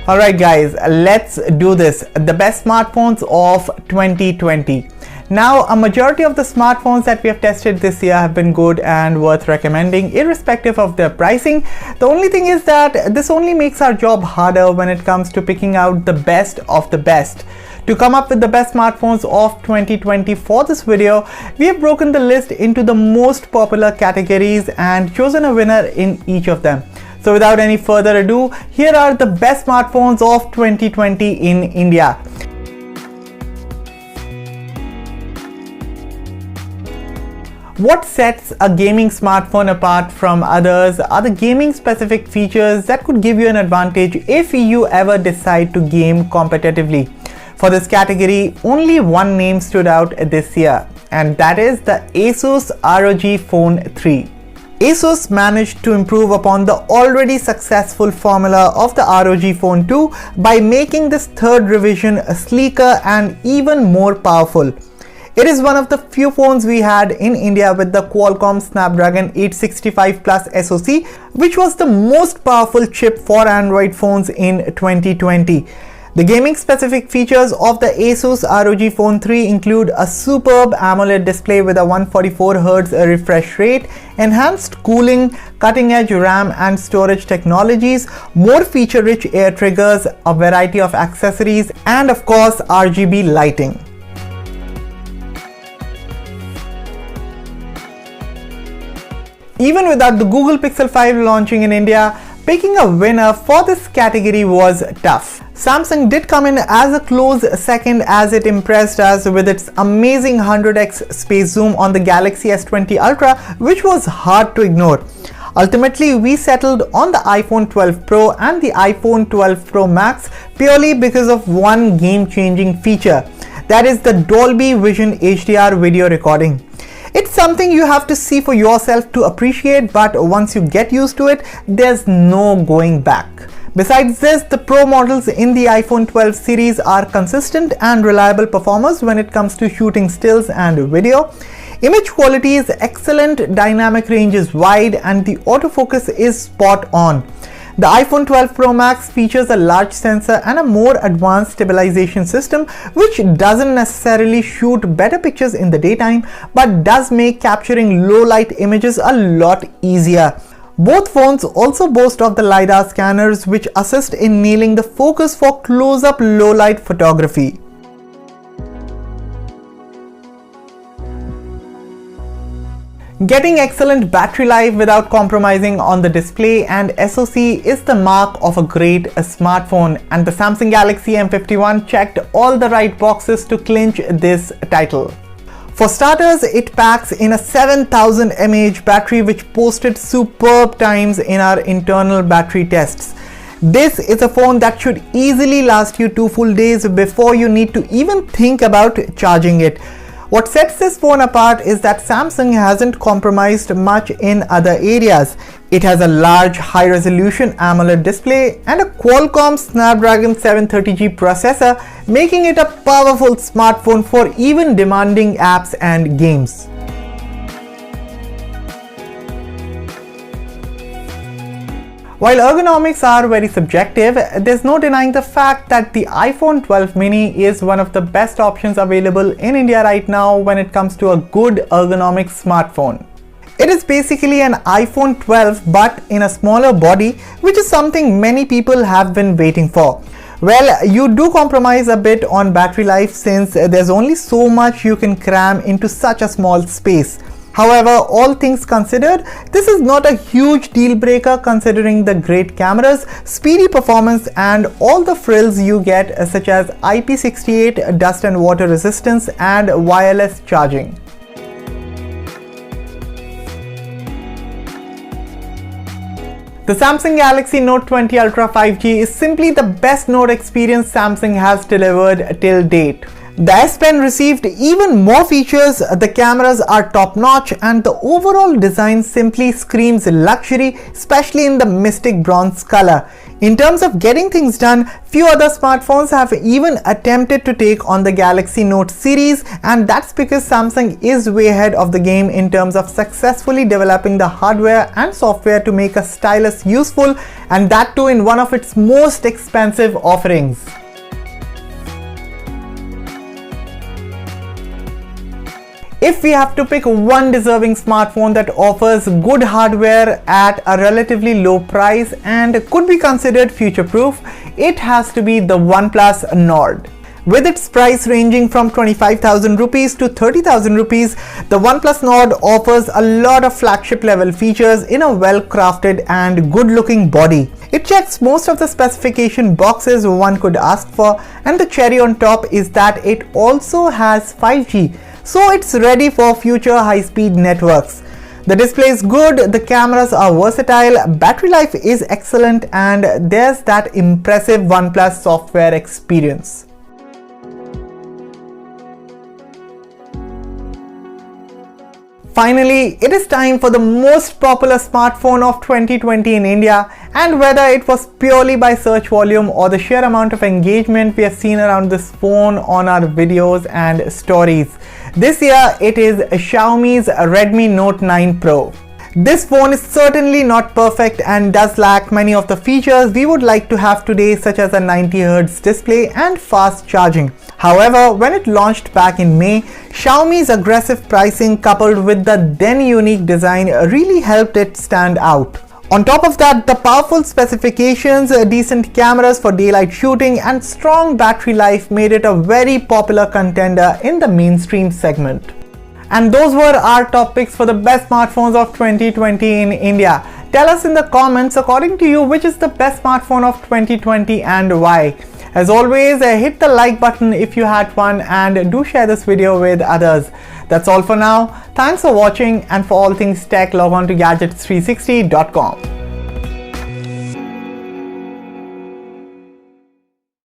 Alright guys, let's do this. The best smartphones of 2020. Now, a majority of the smartphones that we have tested this year have been good and worth recommending irrespective of their pricing. The only thing is that this only makes our job harder when it comes to picking out the best of the best. To come up with the best smartphones of 2020 for this video, we have broken the list into the most popular categories and chosen a winner in each of them. So without any further ado, here are the best smartphones of 2020 in India. What sets a gaming smartphone apart from others are the gaming specific features that could give you an advantage if you ever decide to game competitively. For this category, only one name stood out this year, and that is the Asus ROG Phone 3. Asus managed to improve upon the already successful formula of the ROG Phone 2 by making this third revision sleeker and even more powerful. It is one of the few phones we had in India with the Qualcomm Snapdragon 865 Plus SoC, which was the most powerful chip for Android phones in 2020. The gaming specific features of the Asus ROG Phone 3 include a superb AMOLED display with a 144Hz refresh rate, enhanced cooling, cutting-edge RAM and storage technologies, more feature-rich air triggers, a variety of accessories, and of course RGB lighting. Even without the Google Pixel 5 launching in India, picking a winner for this category was tough. Samsung did come in as a close second as it impressed us with its amazing 100x space zoom on the Galaxy S20 Ultra, which was hard to ignore. Ultimately, we settled on the iPhone 12 Pro and the iPhone 12 Pro Max purely because of one game-changing feature, that is the Dolby Vision HDR video recording. It's something you have to see for yourself to appreciate, but once you get used to it, there's no going back. Besides this, the Pro models in the iPhone 12 series are consistent and reliable performers when it comes to shooting stills and video. Image quality is excellent, dynamic range is wide, and the autofocus is spot on. The iPhone 12 Pro Max features a large sensor and a more advanced stabilization system, which doesn't necessarily shoot better pictures in the daytime, but does make capturing low light images a lot easier. Both phones also boast of the LiDAR scanners, which assist in nailing the focus for close-up low-light photography. Getting excellent battery life without compromising on the display and SoC is the mark of a great smartphone, and the Samsung Galaxy M51 checked all the right boxes to clinch this title. For starters, it packs in a 7000 mAh battery which posted superb times in our internal battery tests. This is a phone that should easily last you 2 full days before you need to even think about charging it. What sets this phone apart is that Samsung hasn't compromised much in other areas. It has a large high-resolution AMOLED display and a Qualcomm Snapdragon 730G processor, making it a powerful smartphone for even demanding apps and games. While ergonomics are very subjective, there's no denying the fact that the iPhone 12 mini is one of the best options available in India right now when it comes to a good ergonomic smartphone. It is basically an iPhone 12 but in a smaller body, which is something many people have been waiting for. Well, you do compromise a bit on battery life since there's only so much you can cram into such a small space. However, all things considered, this is not a huge deal breaker considering the great cameras, speedy performance, and all the frills you get such as IP68 dust and water resistance and wireless charging. The Samsung Galaxy Note 20 Ultra 5G is simply the best Note experience Samsung has delivered till date. The S Pen received even more features, the cameras are top-notch, and the overall design simply screams luxury, especially in the Mystic Bronze color. In terms of getting things done, few other smartphones have even attempted to take on the Galaxy Note series, and that's because Samsung is way ahead of the game in terms of successfully developing the hardware and software to make a stylus useful, and that too in one of its most expensive offerings. If we have to pick one deserving smartphone that offers good hardware at a relatively low price and could be considered future-proof, it has to be the OnePlus Nord. With its price ranging from 25,000 rupees to 30,000 rupees, the OnePlus Nord offers a lot of flagship level features in a well-crafted and good-looking body. It checks most of the specification boxes one could ask for, and the cherry on top is that it also has 5G. So it's ready for future high-speed networks. The display is good, the cameras are versatile, battery life is excellent, and there's that impressive OnePlus software experience. Finally, it is time for the most popular smartphone of 2020 in India, and whether it was purely by search volume or the sheer amount of engagement we have seen around this phone on our videos and stories, this year it is Xiaomi's Redmi Note 9 Pro. This phone is certainly not perfect and does lack many of the features we would like to have today, such as a 90Hz display and fast charging. However, when it launched back in May, Xiaomi's aggressive pricing coupled with the then unique design really helped it stand out. On top of that, the powerful specifications, decent cameras for daylight shooting, and strong battery life made it a very popular contender in the mainstream segment. And those were our top picks for the best smartphones of 2020 in India. Tell us in the comments, according to you, which is the best smartphone of 2020 and why. As always, hit the like button if you had fun, and do share this video with others. That's all for now. Thanks for watching, and for all things tech, log on to gadgets360.com.